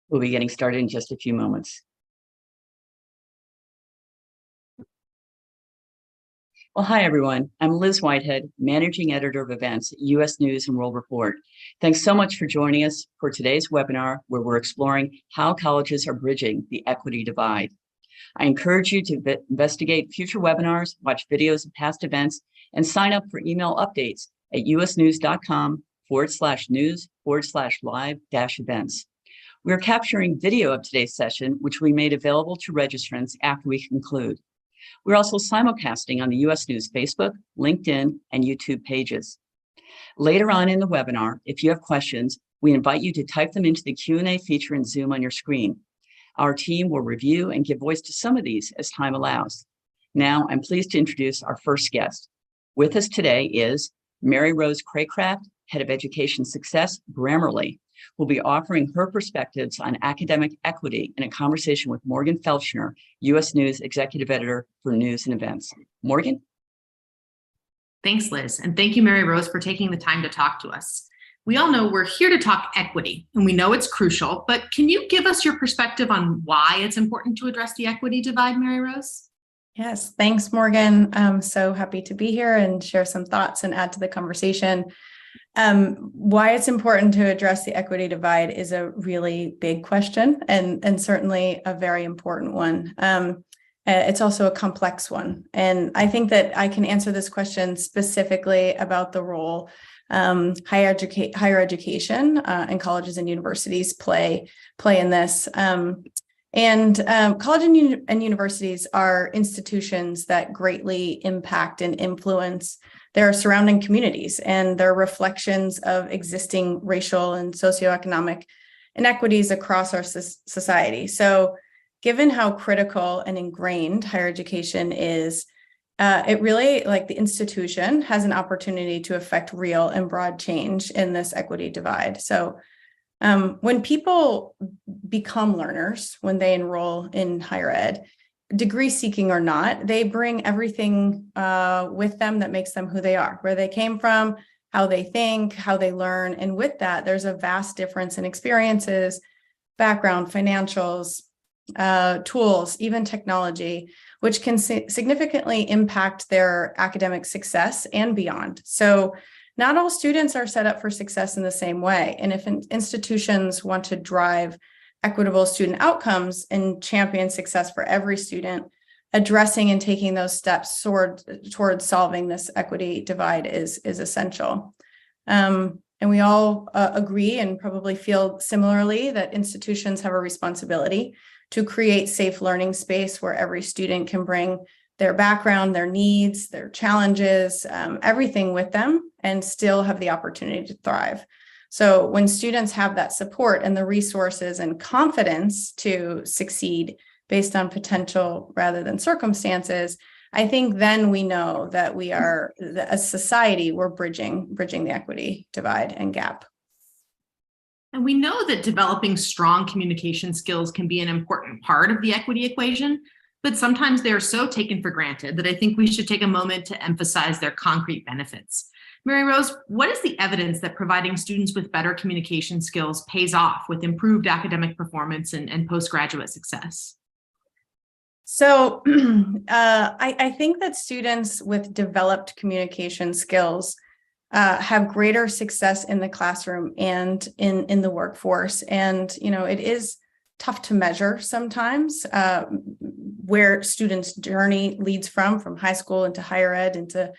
We'll be getting started in just a few moments. Well, hi, everyone. I'm Liz Whitehead, Managing Editor of Events at U.S. News and World Report. Thanks so much for joining us for today's webinar, where we're exploring how colleges are bridging the equity divide. I encourage you to investigate future webinars, watch videos of past events, and sign up for email updates at usnews.com/news/live-events. We're capturing video of today's session, which we made available to registrants after we conclude. We're also simulcasting on the U.S. News Facebook, LinkedIn, and YouTube pages. Later on in the webinar, if you have questions, we invite you to type them into the Q&A feature in Zoom on your screen. Our team will review and give voice to some of these as time allows. Now, I'm pleased to introduce our first guest. With us today is Mary Rose Craycraft, Head of Education Success, Grammarly, who will be offering her perspectives on academic equity in a conversation with Morgan Felchner, U.S. News Executive Editor for News and Events. Morgan? Thanks, Liz, and thank you, Mary Rose, for taking the time to talk to us. We all know we're here to talk equity, and we know it's crucial, but can you give us your perspective on why it's important to address the equity divide, Mary Rose? Yes, thanks, Morgan. I'm so happy to be here and share some thoughts and add to the conversation. Why it's important to address the equity divide is a really big question and certainly a very important one. It's also a complex one. And I think that I can answer this question specifically about the role higher education and colleges and universities play in this. College and universities are institutions that greatly impact and influence their surrounding communities, and they're reflections of existing racial and socioeconomic inequities across our society. So given how critical and ingrained higher education is, it really, like the institution, has an opportunity to affect real and broad change in this equity divide. So when people become learners, when they enroll in higher ed, degree seeking or not, they bring everything with them that makes them who they are, where they came from, how they think, how they learn. And with that, there's a vast difference in experiences, background, financials, tools, even technology, which can significantly impact their academic success and beyond. So not all students are set up for success in the same way. And if institutions want to drive equitable student outcomes and champion success for every student, addressing and taking those steps towards solving this equity divide is essential. And we all agree and probably feel similarly that institutions have a responsibility to create safe learning space where every student can bring their background, their needs, their challenges, everything with them, and still have the opportunity to thrive. So when students have that support and the resources and confidence to succeed based on potential rather than circumstances, I think then we know that we are, as society, we're bridging the equity divide and gap. And we know that developing strong communication skills can be an important part of the equity equation, but sometimes they are so taken for granted that I think we should take a moment to emphasize their concrete benefits. Mary Rose, what is the evidence that providing students with better communication skills pays off with improved academic performance and postgraduate success? So I think that students with developed communication skills have greater success in the classroom and in the workforce. And, it is tough to measure sometimes where students' journey leads from high school into higher ed, into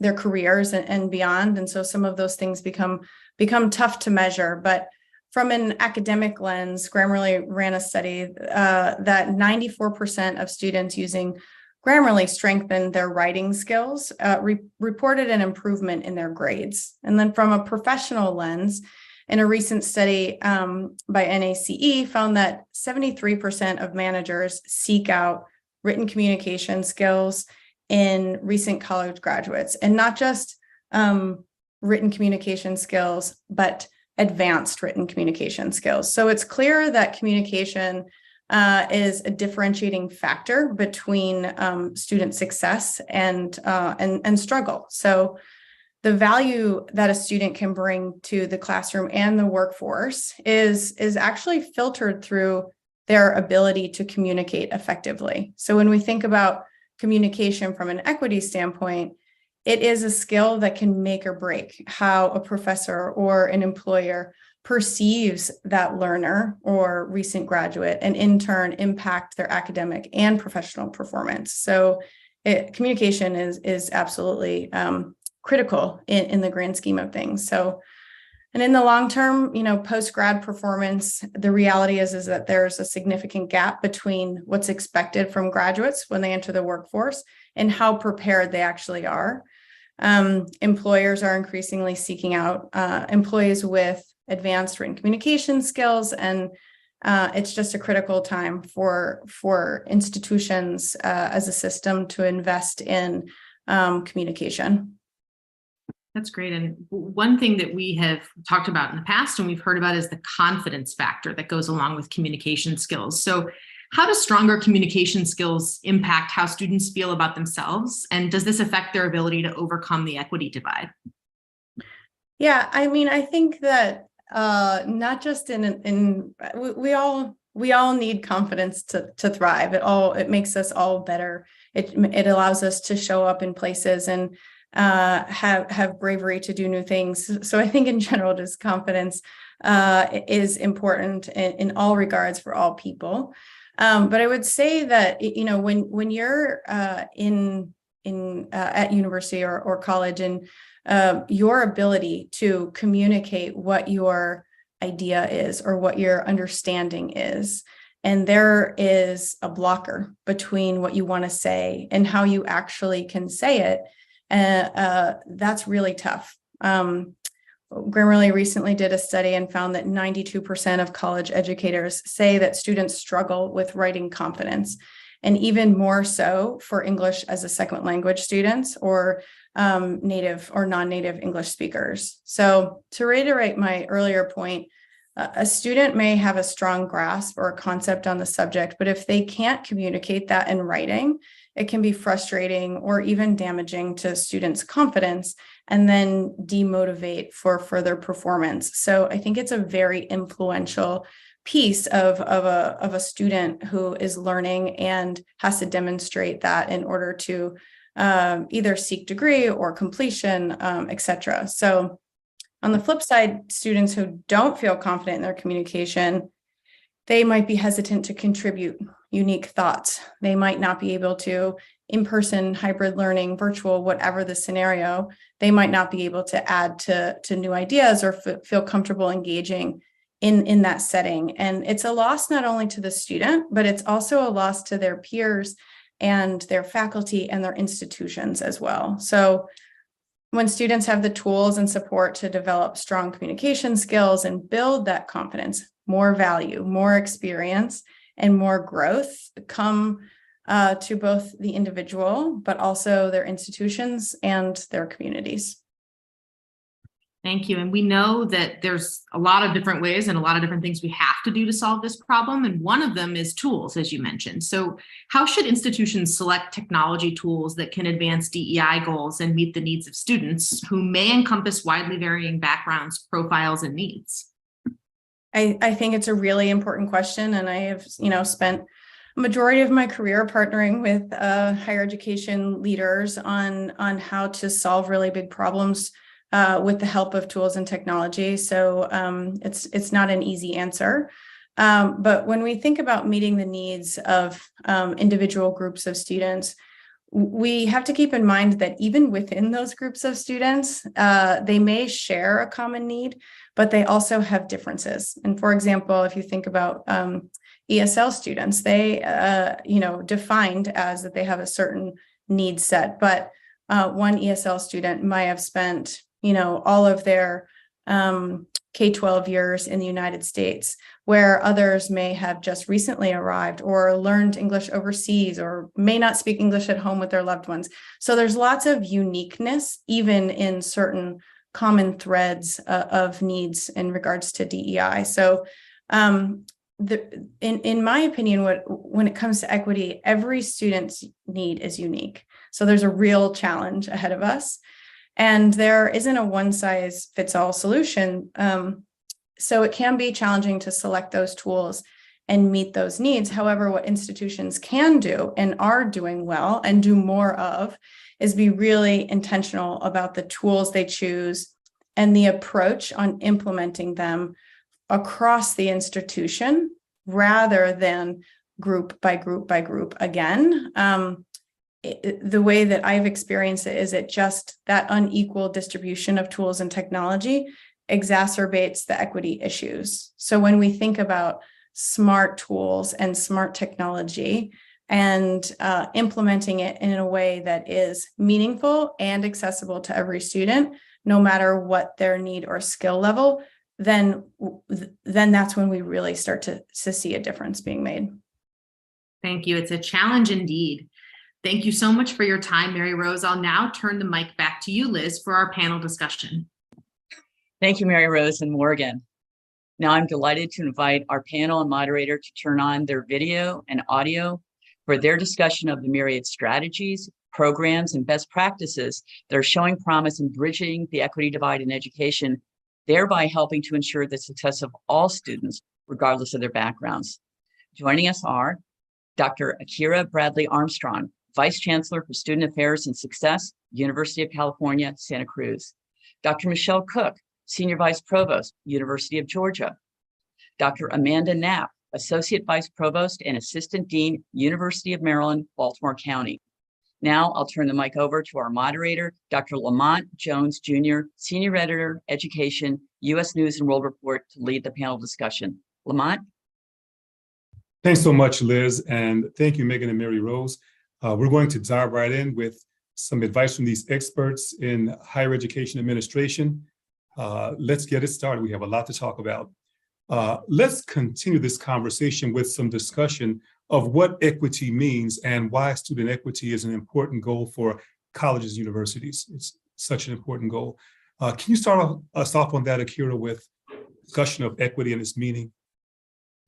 their careers and beyond. And so some of those things become tough to measure. But from an academic lens, Grammarly ran a study that 94% of students using Grammarly strengthened their writing skills, reported an improvement in their grades. And then from a professional lens, in a recent study by NACE, found that 73% of managers seek out written communication skills in recent college graduates, and not just written communication skills, but advanced written communication skills. So it's clear that communication is a differentiating factor between student success and struggle. So the value that a student can bring to the classroom and the workforce is actually filtered through their ability to communicate effectively. So when we think about communication from an equity standpoint, it is a skill that can make or break how a professor or an employer perceives that learner or recent graduate, and in turn impact their academic and professional performance. So communication is absolutely critical in the grand scheme of things. So, and in the long term, post-grad performance, the reality is that there's a significant gap between what's expected from graduates when they enter the workforce and how prepared they actually are. Employers are increasingly seeking out employees with advanced written communication skills, and it's just a critical time for institutions as a system to invest in communication. That's great. And one thing that we have talked about in the past and we've heard about is the confidence factor that goes along with communication skills. So how do stronger communication skills impact how students feel about themselves? And does this affect their ability to overcome the equity divide? Yeah, I mean, I think that not just we all need confidence to thrive. It makes us all better. It allows us to show up in places and have bravery to do new things. So I think in general, just confidence is important in all regards for all people. But I would say that, when you're at university or college, and your ability to communicate what your idea is or what your understanding is, and there is a blocker between what you want to say and how you actually can say it, that's really tough. Grammarly recently did a study and found that 92% of college educators say that students struggle with writing confidence, and even more so for English as a second language students or native or non-native English speakers. So to reiterate my earlier point, a student may have a strong grasp or a concept on the subject, but if they can't communicate that in writing, it can be frustrating or even damaging to students' confidence and then demotivate for further performance. So I think it's a very influential piece of a student who is learning and has to demonstrate that in order to either seek degree or completion, et cetera. So on the flip side, students who don't feel confident in their communication, they might be hesitant to contribute unique thoughts. They might not be able to, in-person, hybrid learning, virtual, whatever the scenario, they might not be able to add to new ideas or feel comfortable engaging in that setting. And it's a loss not only to the student, but it's also a loss to their peers and their faculty and their institutions as well. So when students have the tools and support to develop strong communication skills and build that confidence, more value, more experience, and more growth come to both the individual, but also their institutions and their communities. Thank you. And we know that there's a lot of different ways and a lot of different things we have to do to solve this problem. And one of them is tools, as you mentioned. So how should institutions select technology tools that can advance DEI goals and meet the needs of students who may encompass widely varying backgrounds, profiles, and needs? I think it's a really important question. And I have, spent a majority of my career partnering with higher education leaders on how to solve really big problems with the help of tools and technology. So it's not an easy answer. But when we think about meeting the needs of individual groups of students, we have to keep in mind that even within those groups of students, they may share a common need, but they also have differences. And for example, if you think about ESL students, they, defined as that they have a certain need set, but one ESL student might have spent all of their K-12 years in the United States, where others may have just recently arrived or learned English overseas or may not speak English at home with their loved ones. So there's lots of uniqueness, even in certain common threads of needs in regards to DEI. So in my opinion, when it comes to equity, every student's need is unique. So there's a real challenge ahead of us. And there isn't a one size fits all solution. So it can be challenging to select those tools and meet those needs. However, what institutions can do and are doing well and do more of is be really intentional about the tools they choose and the approach on implementing them across the institution rather than group by group by group again. The way that I've experienced it is just that unequal distribution of tools and technology exacerbates the equity issues. So when we think about smart tools and smart technology and implementing it in a way that is meaningful and accessible to every student, no matter what their need or skill level, then that's when we really start to see a difference being made. Thank you. It's a challenge indeed. Thank you so much for your time, Mary Rose. I'll now turn the mic back to you, Liz, for our panel discussion. Thank you, Mary Rose and Morgan. Now I'm delighted to invite our panel and moderator to turn on their video and audio for their discussion of the myriad strategies, programs, and best practices that are showing promise in bridging the equity divide in education, thereby helping to ensure the success of all students, regardless of their backgrounds. Joining us are Dr. Akira Bradley Armstrong, Vice Chancellor for Student Affairs and Success, University of California, Santa Cruz. Dr. Michelle Cook, Senior Vice Provost, University of Georgia. Dr. Amanda Knapp, Associate Vice Provost and Assistant Dean, University of Maryland, Baltimore County. Now I'll turn the mic over to our moderator, Dr. Lamont Jones Jr., Senior Editor, Education, U.S. News and World Report, to lead the panel discussion. Lamont? Thanks so much, Liz, and thank you, Megan and Mary Rose. We're going to dive right in with some advice from these experts in higher education administration. Let's get it started. We have a lot to talk about. Let's continue this conversation with some discussion of what equity means and why student equity is an important goal for colleges and universities. It's such an important goal. Can you start us off on that, Akira, with discussion of equity and its meaning?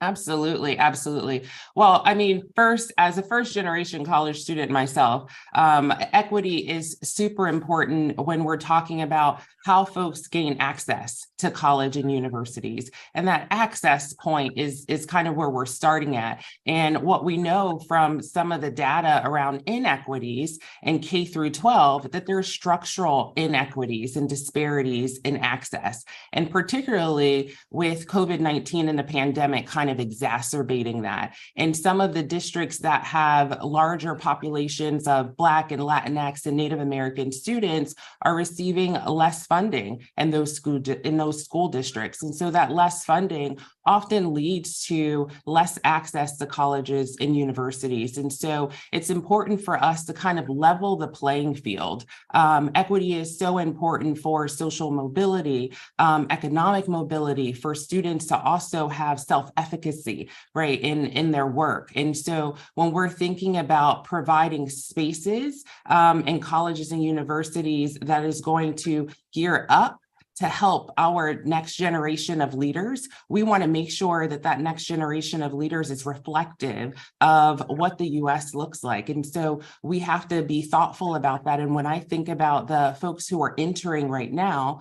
Absolutely. Absolutely. Well, I mean, first, as a first generation college student myself, equity is super important when we're talking about how folks gain access to college and universities. And that access point is kind of where we're starting at. And what we know from some of the data around inequities in K through 12, that there are structural inequities and disparities in access. And particularly with COVID-19 and the pandemic kind of exacerbating that. And some of the districts that have larger populations of Black and Latinx and Native American students are receiving less funding in those school districts. And so that less funding often leads to less access to colleges and universities. And so it's important for us to kind of level the playing field. Equity is so important for social mobility, economic mobility, for students to also have self-efficacy, right, in their work. And so when we're thinking about providing spaces in colleges and universities that is going to gear up to help our next generation of leaders, we want to make sure that that next generation of leaders is reflective of what the U.S. looks like. And so we have to be thoughtful about that. And when I think about the folks who are entering right now,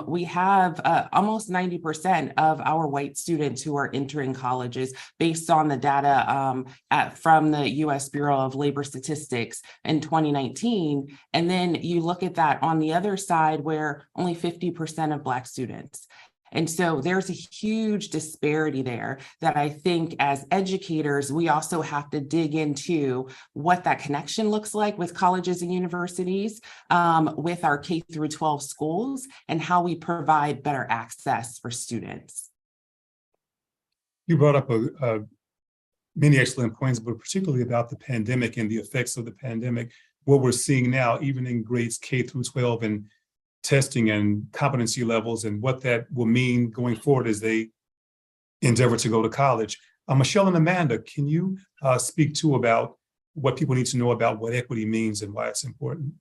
we have almost 90% of our white students who are entering colleges based on the data from the U.S. Bureau of Labor Statistics in 2019. And then you look at that on the other side where only 50% of Black students. And so there's a huge disparity there that I think as educators, we also have to dig into what that connection looks like with colleges and universities, with our K through 12 schools, and how we provide better access for students. You brought up many excellent points, but particularly about the pandemic and the effects of the pandemic, what we're seeing now, even in grades K through 12 and testing and competency levels and what that will mean going forward as they endeavor to go to college. Michelle and Amanda, can you speak to about what people need to know about what equity means and why it's important?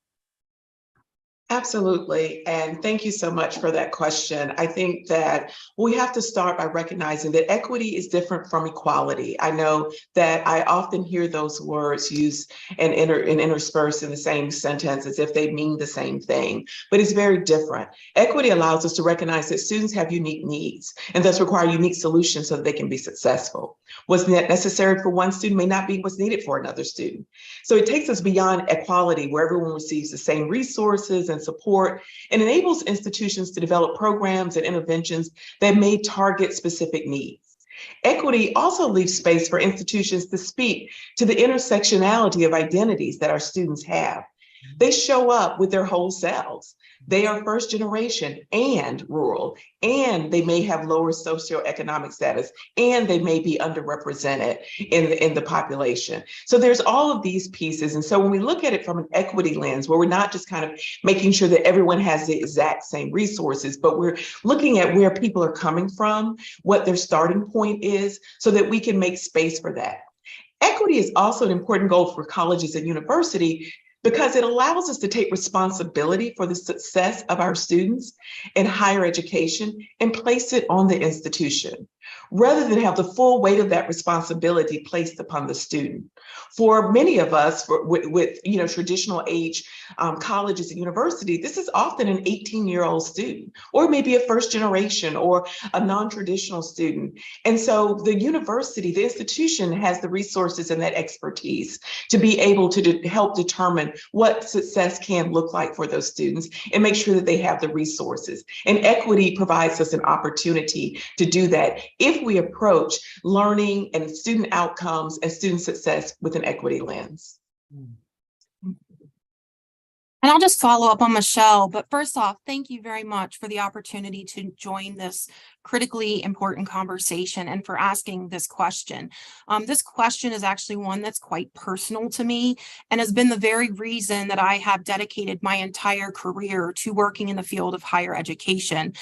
Absolutely. And thank you so much for that question. I think that we have to start by recognizing that equity is different from equality. I know that I often hear those words used and interspersed in the same sentence as if they mean the same thing, but it's very different. Equity allows us to recognize that students have unique needs and thus require unique solutions so that they can be successful. What's necessary for one student may not be what's needed for another student. So it takes us beyond equality, where everyone receives the same resources and support, and enables institutions to develop programs and interventions that may target specific needs. Equity also leaves space for institutions to speak to the intersectionality of identities that our students have. They show up with their whole selves. They are first generation and rural, and they may have lower socioeconomic status, and they may be underrepresented in the population. So there's all of these pieces. And so when we look at it from an equity lens, where we're not just kind of making sure that everyone has the exact same resources, but we're looking at where people are coming from, what their starting point is, so that we can make space for that. Equity is also an important goal for colleges and universities, because it allows us to take responsibility for the success of our students in higher education and place it on the institution, rather than have the full weight of that responsibility placed upon the student. For many of us, with traditional age colleges and universities, this is often an 18-year-old student, or maybe a first generation or a non-traditional student. And so the university, the institution, has the resources and that expertise to be able to help determine what success can look like for those students and make sure that they have the resources. And equity provides us an opportunity to do that if we approach learning and student outcomes and student success with an equity lens. And I'll just follow up on Michelle, but first off, thank you very much for the opportunity to join this critically important conversation and for asking this question. This question is actually one that's quite personal to me and has been the very reason that I have dedicated my entire career to working in the field of higher education.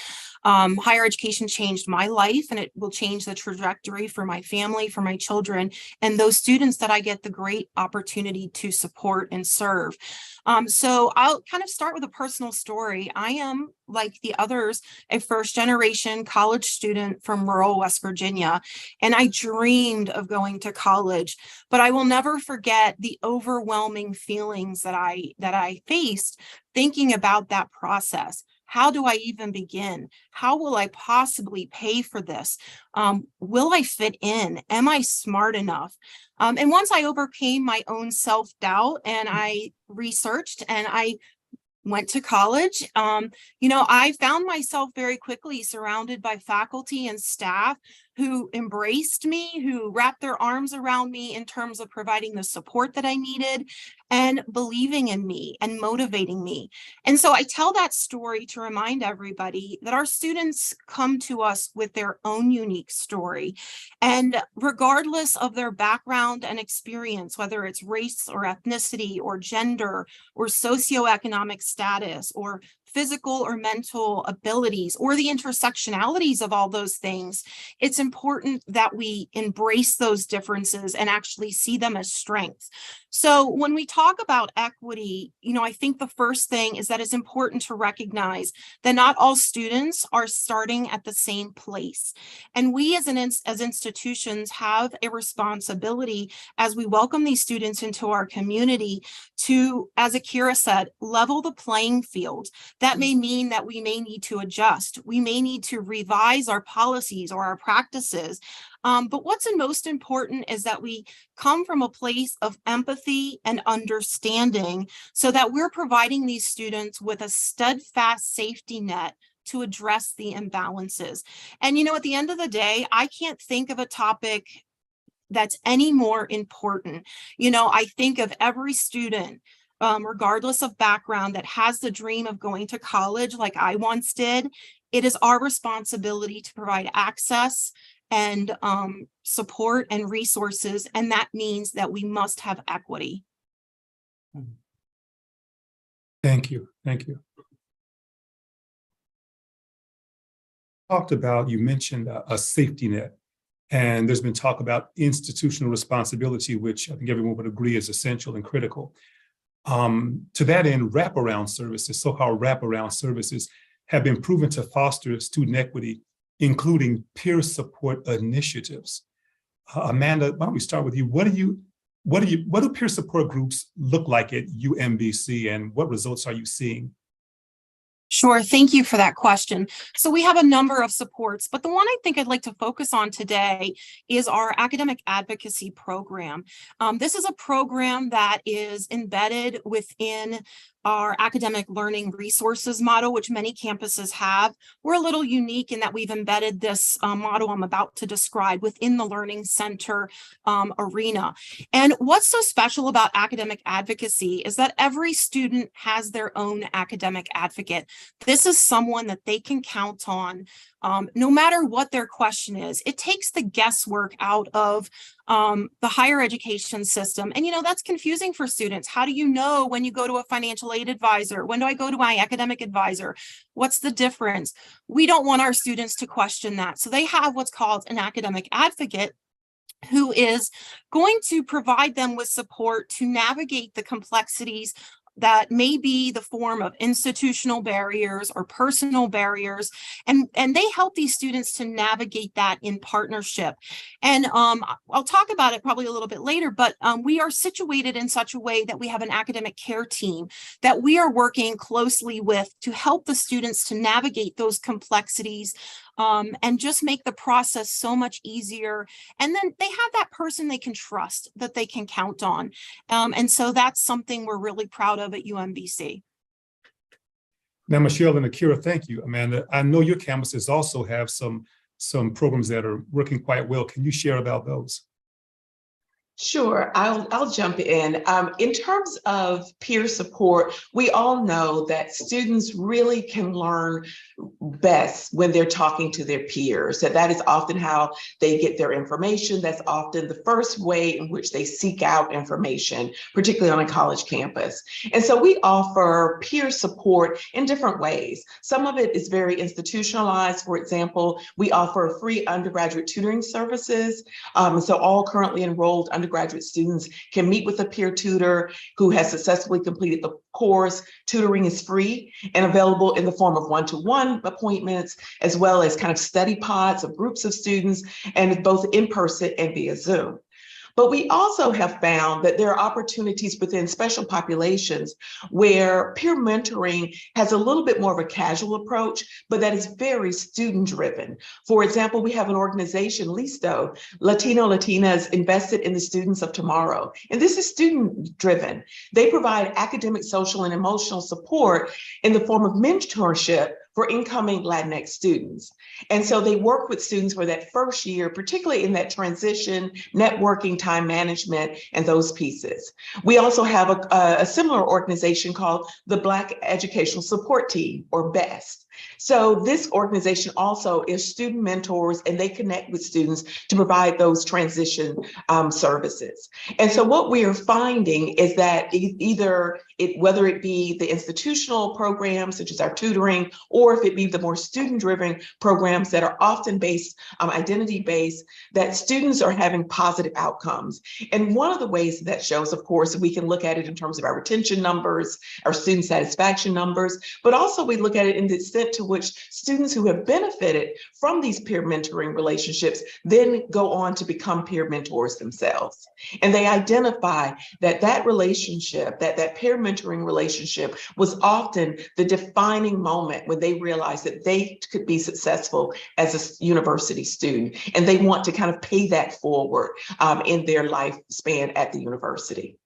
Higher education changed my life, and it will change the trajectory for my family, for my children, and those students that I get the great opportunity to support and serve. So I'll kind of start with a personal story. I am, like the others, a first-generation college student from rural West Virginia, and I dreamed of going to college, but I will never forget the overwhelming feelings that I faced thinking about that process. How do I even begin? How will I possibly pay for this? Will I fit in? Am I smart enough? And once I overcame my own self-doubt and I researched and I went to college, I found myself very quickly surrounded by faculty and staff who embraced me, who wrapped their arms around me in terms of providing the support that I needed and believing in me and motivating me. And so I tell that story to remind everybody that our students come to us with their own unique story. And regardless of their background and experience, whether it's race or ethnicity or gender or socioeconomic status or physical or mental abilities or the intersectionalities of all those things, it's important that we embrace those differences and actually see them as strengths. So when we talk about equity, I think the first thing is that it's important to recognize that not all students are starting at the same place. And we as institutions have a responsibility as we welcome these students into our community to, as Akira said, level the playing field. That may mean that we may need to adjust. We may need to revise our policies or our practices. But what's most important is that we come from a place of empathy and understanding so that we're providing these students with a steadfast safety net to address the imbalances. And, at the end of the day, I can't think of a topic that's any more important. I think of every student, regardless of background, that has the dream of going to college like I once did. It is our responsibility to provide access and support and resources, and that means that we must have equity. Thank you. Thank you. You mentioned a safety net, and there's been talk about institutional responsibility, which I think everyone would agree is essential and critical. To that end, wraparound services, so-called wraparound services, have been proven to foster student equity, including peer support initiatives. Amanda, why don't we start with you? What do peer support groups look like at UMBC, and what results are you seeing? Sure. Thank you for that question. So we have a number of supports, but the one I think I'd like to focus on today is our academic advocacy program. This is a program that is embedded within our academic learning resources model, which many campuses have. We're a little unique in that we've embedded this model I'm about to describe within the Learning Center arena. And what's so special about academic advocacy is that every student has their own academic advocate. This is someone that they can count on no matter what their question is. It takes the guesswork out of the higher education system. And, that's confusing for students. How do you know when you go to a financial aid advisor? When do I go to my academic advisor? What's the difference? We don't want our students to question that. So they have what's called an academic advocate who is going to provide them with support to navigate the complexities that may be the form of institutional barriers or personal barriers. And they help these students to navigate that in partnership. And I'll talk about it probably a little bit later, but we are situated in such a way that we have an academic care team that we are working closely with to help the students to navigate those complexities and just make the process so much easier. And then they have that person they can trust, that they can count on. And so that's something we're really proud of at UMBC. Now, Michelle and Akira, thank you. Amanda, I know your campuses also have some programs that are working quite well. Can you share about those? Sure, I'll jump in. In terms of peer support, we all know that students really can learn best when they're talking to their peers. So that is often how they get their information. That's often the first way in which they seek out information, particularly on a college campus. And so we offer peer support in different ways. Some of it is very institutionalized. For example, we offer free undergraduate tutoring services. So all currently enrolled undergraduate students can meet with a peer tutor who has successfully completed the course. Tutoring is free and available in the form of one-to-one appointments, as well as kind of study pods of groups of students, and both in person and via Zoom. But we also have found that there are opportunities within special populations where peer mentoring has a little bit more of a casual approach, but that is very student driven. For example, we have an organization, Listo, Latinas Invested in the Students of Tomorrow. And this is student driven. They provide academic, social, and emotional support in the form of mentorship for incoming Latinx students. And so they work with students for that first year, particularly in that transition, networking, time management, and those pieces. We also have a similar organization called the Black Educational Support Team, or BEST. So this organization also is student mentors, and they connect with students to provide those transition services. And so what we are finding is that whether it be the institutional programs, such as our tutoring, or if it be the more student-driven programs that are often based, identity-based, that students are having positive outcomes. And one of the ways that shows, of course, we can look at it in terms of our retention numbers, our student satisfaction numbers, but also we look at it in the extent to which students who have benefited from these peer mentoring relationships then go on to become peer mentors themselves. And they identify that relationship, that peer mentoring relationship, was often the defining moment when they realized that they could be successful as a university student. And they want to kind of pay that forward in their lifespan at the university.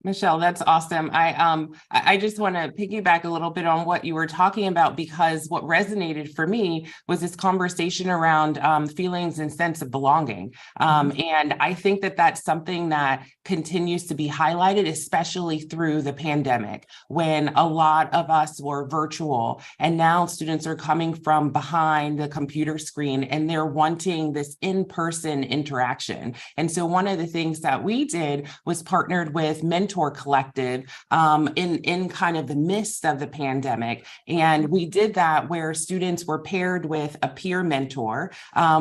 Michelle, that's awesome. I just want to piggyback a little bit on what you were talking about, because what resonated for me was this conversation around feelings and sense of belonging. And I think that that's something that continues to be highlighted, especially through the pandemic, when a lot of us were virtual, and now students are coming from behind the computer screen and they're wanting this in-person interaction. And so one of the things that we did was partnered with mentors mentor collective in kind of the midst of the pandemic. And we did that where students were paired with a peer mentor,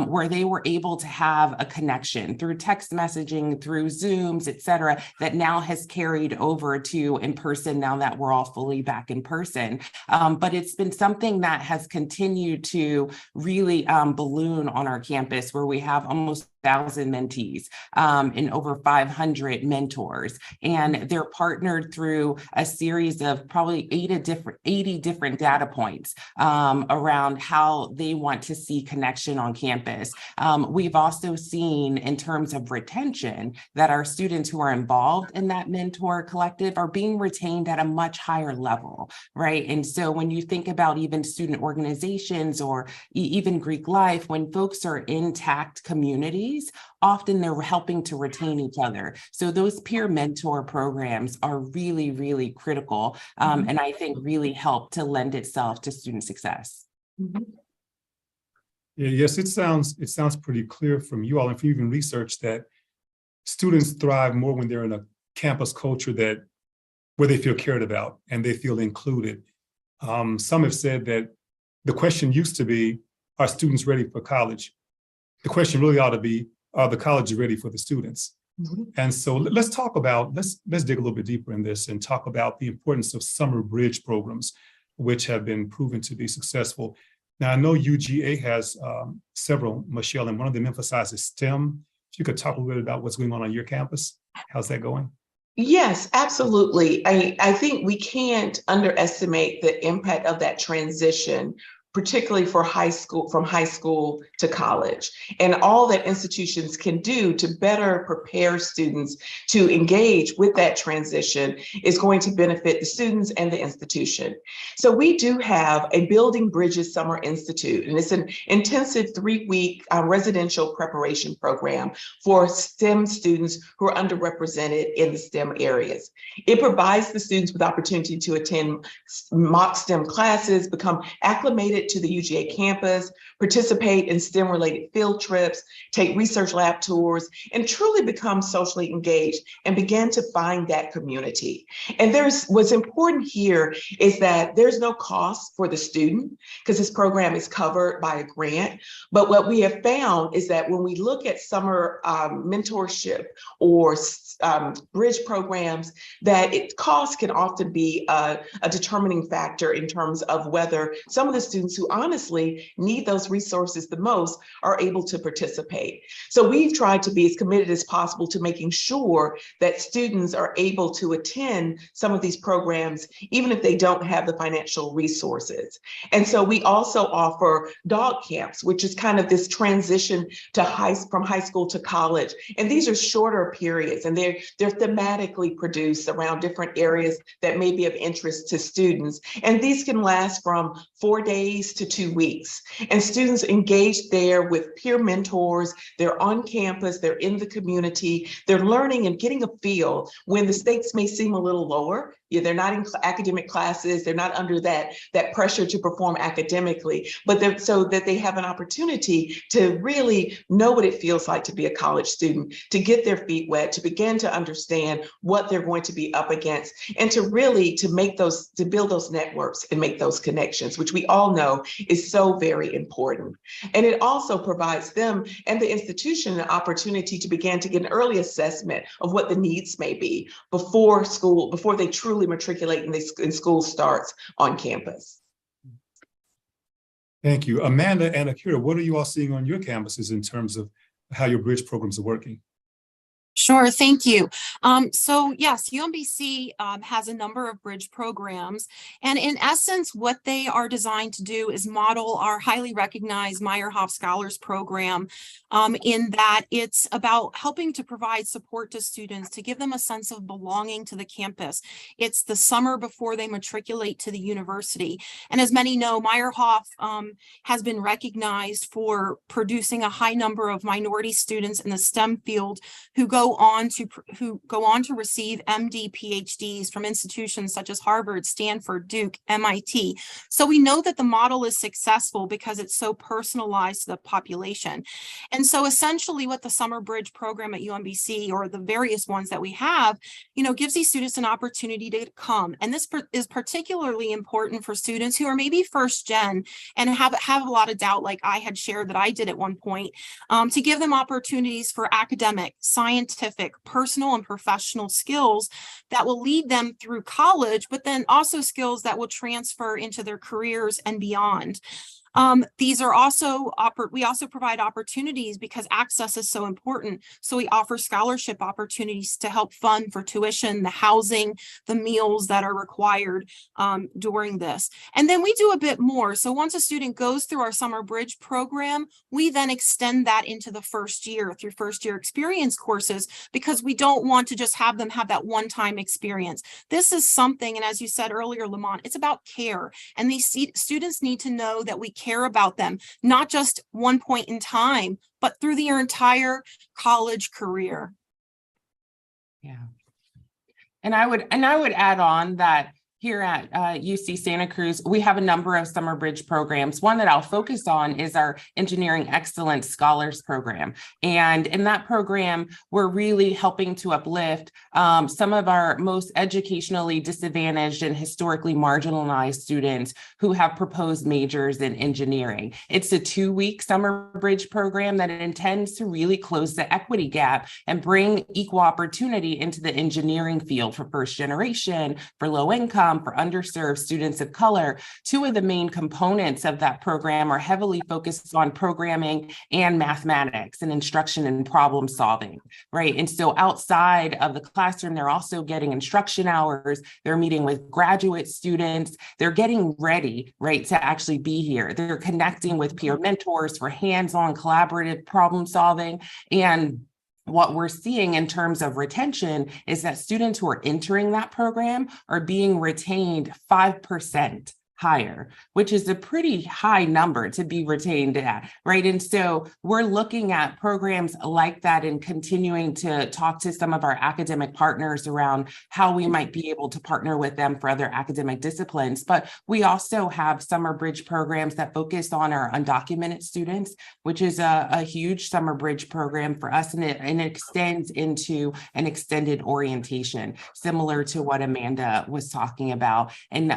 where they were able to have a connection through text messaging, through Zooms, et cetera, that now has carried over to in person now that we're all fully back in person. But it's been something that has continued to really balloon on our campus, where we have almost 1,000 mentees and over 500 mentors. And they're partnered through a series of probably 80 different data points around how they want to see connection on campus. We've also seen in terms of retention that our students who are involved in that mentor collective are being retained at a much higher level, right? And so when you think about even student organizations or even Greek life, when folks are in TACT communities, often they're helping to retain each other. So those peer mentor programs are really, really critical, and I think really help to lend itself to student success. Yeah, yes, it sounds pretty clear from you all and from even research that students thrive more when they're in a campus culture where they feel cared about and they feel included. Some have said that the question used to be, are students ready for college? The question really ought to be, are the colleges ready for the students? And so let's dig a little bit deeper in this and talk about the importance of summer bridge programs, which have been proven to be successful. Now, I know UGA has several, Michelle, and one of them emphasizes STEM. If you could talk a little bit about what's going on your campus, how's that going? Yes, absolutely. I think we can't underestimate the impact of that transition, particularly for from high school to college, and all that institutions can do to better prepare students to engage with that transition is going to benefit the students and the institution. So we do have a Building Bridges Summer Institute, and it's an intensive 3-week residential preparation program for STEM students who are underrepresented in the STEM areas. It provides the students with opportunity to attend mock STEM classes, become acclimated to the UGA campus, participate in STEM-related field trips, take research lab tours, and truly become socially engaged and begin to find that community. And what's important here is that there's no cost for the student because this program is covered by a grant. But what we have found is that when we look at summer mentorship or bridge programs, that cost can often be a determining factor in terms of whether some of the students who honestly need those resources the most are able to participate. So we've tried to be as committed as possible to making sure that students are able to attend some of these programs, even if they don't have the financial resources. And so we also offer dog camps, which is kind of this transition to from high school to college. And these are shorter periods, and they're thematically produced around different areas that may be of interest to students. And these can last from 4 days to 2 weeks. And students engage there with peer mentors. They're on campus, they're in the community, they're learning and getting a feel when the stakes may seem a little lower. Yeah, they're not in academic classes, they're not under that pressure to perform academically, but so that they have an opportunity to really know what it feels like to be a college student, to get their feet wet, to begin to understand what they're going to be up against, and to build those networks and make those connections, which we all know is so very important. And it also provides them and the institution an opportunity to begin to get an early assessment of what the needs may be before they truly matriculate and school starts on campus. Thank you. Amanda and Akira, what are you all seeing on your campuses in terms of how your bridge programs are working? Sure, thank you. So yes, UMBC has a number of bridge programs, and in essence, what they are designed to do is model our highly recognized Meyerhoff Scholars Program, in that it's about helping to provide support to students to give them a sense of belonging to the campus. It's the summer before they matriculate to the university. And as many know, Meyerhoff has been recognized for producing a high number of minority students in the STEM field who go go on to receive MD, PhDs from institutions such as Harvard, Stanford, Duke, MIT. So we know that the model is successful because it's so personalized to the population. And so essentially what the Summer Bridge program at UMBC, or the various ones that we have, gives these students an opportunity to come. And this is particularly important for students who are maybe first gen and have a lot of doubt, like I had shared that I did at one point, to give them opportunities for academic, scientific, personal, and professional skills that will lead them through college, but then also skills that will transfer into their careers and beyond. These are also, we also provide opportunities because access is so important. So we offer scholarship opportunities to help fund for tuition, the housing, the meals that are required during this. And then we do a bit more. So once a student goes through our Summer Bridge program, we then extend that into the first year through first year experience courses, because we don't want to just have them have that one-time experience. This is something, and as you said earlier, Lamont, it's about care. And these students need to know that we care about them, not just one point in time, but through their entire college career. Yeah. And I would add on that here at UC Santa Cruz, we have a number of Summer Bridge programs. One that I'll focus on is our Engineering Excellence Scholars Program. And in that program, we're really helping to uplift some of our most educationally disadvantaged and historically marginalized students who have proposed majors in engineering. It's a 2-week Summer Bridge program that intends to really close the equity gap and bring equal opportunity into the engineering field for first generation, for low income, for underserved students of color. 2 of the main components of that program are heavily focused on programming and mathematics and instruction and problem solving, right? And so outside of the classroom, they're also getting instruction hours. They're meeting with graduate students. They're getting ready, right, to actually be here. They're connecting with peer mentors for hands-on collaborative problem solving. And what we're seeing in terms of retention is that students who are entering that program are being retained 5% higher, which is a pretty high number to be retained at, right? And so we're looking at programs like that and continuing to talk to some of our academic partners around how we might be able to partner with them for other academic disciplines. But we also have Summer Bridge programs that focus on our undocumented students, which is a huge Summer Bridge program for us, and it extends into an extended orientation, similar to what Amanda was talking about. And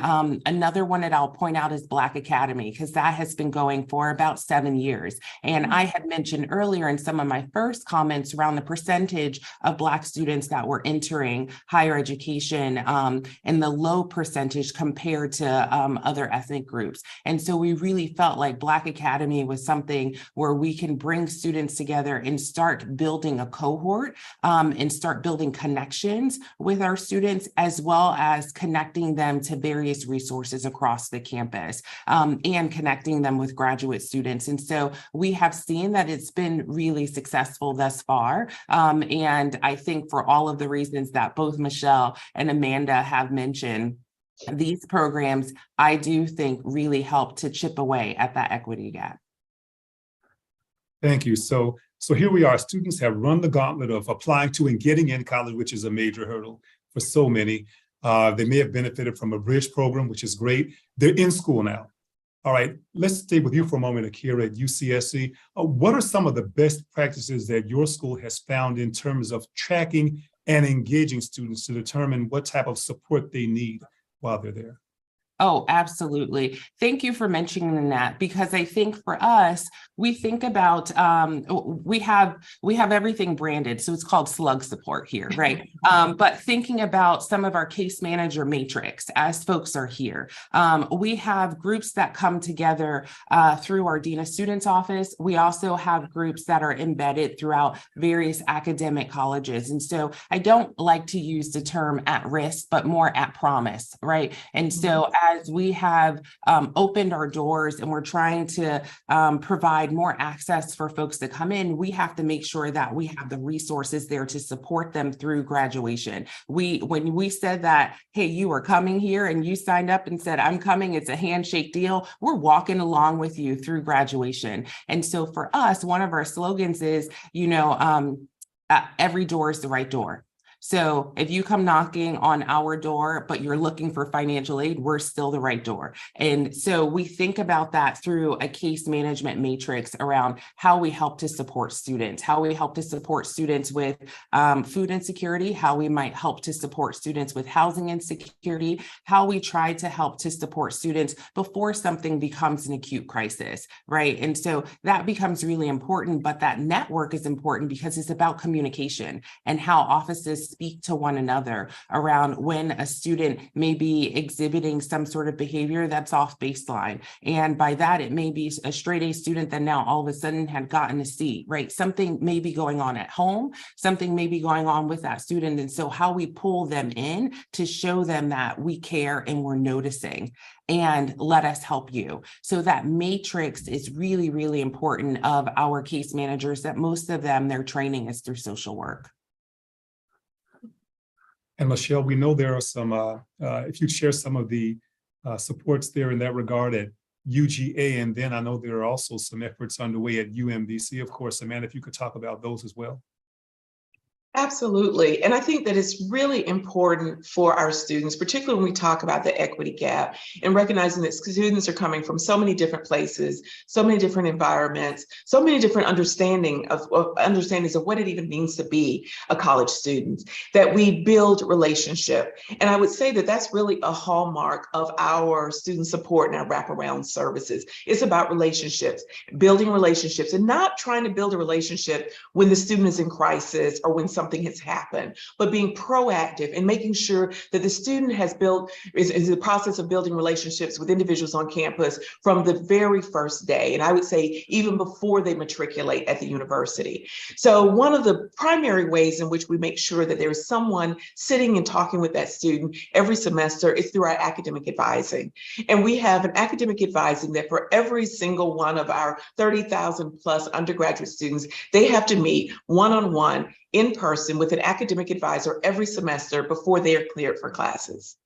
another one that I'll point out is Black Academy, because that has been going for about 7 years. And I had mentioned earlier in some of my first comments around the percentage of Black students that were entering higher education and the low percentage compared to other ethnic groups. And so we really felt like Black Academy was something where we can bring students together and start building a cohort and start building connections with our students, as well as connecting them to various resources across the campus and connecting them with graduate students. And so we have seen that it's been really successful thus far. And I think for all of the reasons that both Michelle and Amanda have mentioned, these programs, I do think, really help to chip away at that equity gap. Thank you. So here we are. Students have run the gauntlet of applying to and getting in college, which is a major hurdle for so many. They may have benefited from a bridge program, which is great. They're in school now. All right, let's stay with you for a moment, Akira, at UCSC. What are some of the best practices that your school has found in terms of tracking and engaging students to determine what type of support they need while they're there? Oh, absolutely. Thank you for mentioning that, because I think for us, we think about, we have everything branded. So it's called slug support here, right? But thinking about some of our case manager matrix as folks are here, we have groups that come together through our Dean of Students office. We also have groups that are embedded throughout various academic colleges. And so I don't like to use the term at risk, but more at promise, right? And so as we have opened our doors and we're trying to provide more access for folks to come in, we have to make sure that we have the resources there to support them through graduation. When we said that, hey, you are coming here and you signed up and said, I'm coming, it's a handshake deal, we're walking along with you through graduation. And so for us, one of our slogans is, every door is the right door. So if you come knocking on our door, but you're looking for financial aid, we're still the right door. And so we think about that through a case management matrix around how we help to support students, how we help to support students with food insecurity, how we might help to support students with housing insecurity, how we try to help to support students before something becomes an acute crisis, right? And so that becomes really important, but that network is important because it's about communication and how offices speak to one another around when a student may be exhibiting some sort of behavior that's off baseline. And by that, it may be a straight A student that now all of a sudden had gotten a C, right? Something may be going on at home, something may be going on with that student. And so how we pull them in to show them that we care and we're noticing and let us help you. So that matrix is really, really important of our case managers, that most of them, their training is through social work. And Michelle, we know there are some, if you'd share some of the supports there in that regard at UGA, and then I know there are also some efforts underway at UMBC, of course. Amanda, if you could talk about those as well. Absolutely. And I think that it's really important for our students, particularly when we talk about the equity gap, and recognizing that students are coming from so many different places, so many different environments, so many different understandings of what it even means to be a college student, that we build relationship. And I would say that that's really a hallmark of our student support and our wraparound services. It's about relationships, building relationships, and not trying to build a relationship when the student is in crisis or when something has happened, but being proactive and making sure that the student is in the process of building relationships with individuals on campus from the very first day. And I would say even before they matriculate at the university. So one of the primary ways in which we make sure that there is someone sitting and talking with that student every semester is through our academic advising. And we have an academic advising that for every single one of our 30,000 plus undergraduate students, they have to meet one-on-one in person with an academic advisor every semester before they are cleared for classes.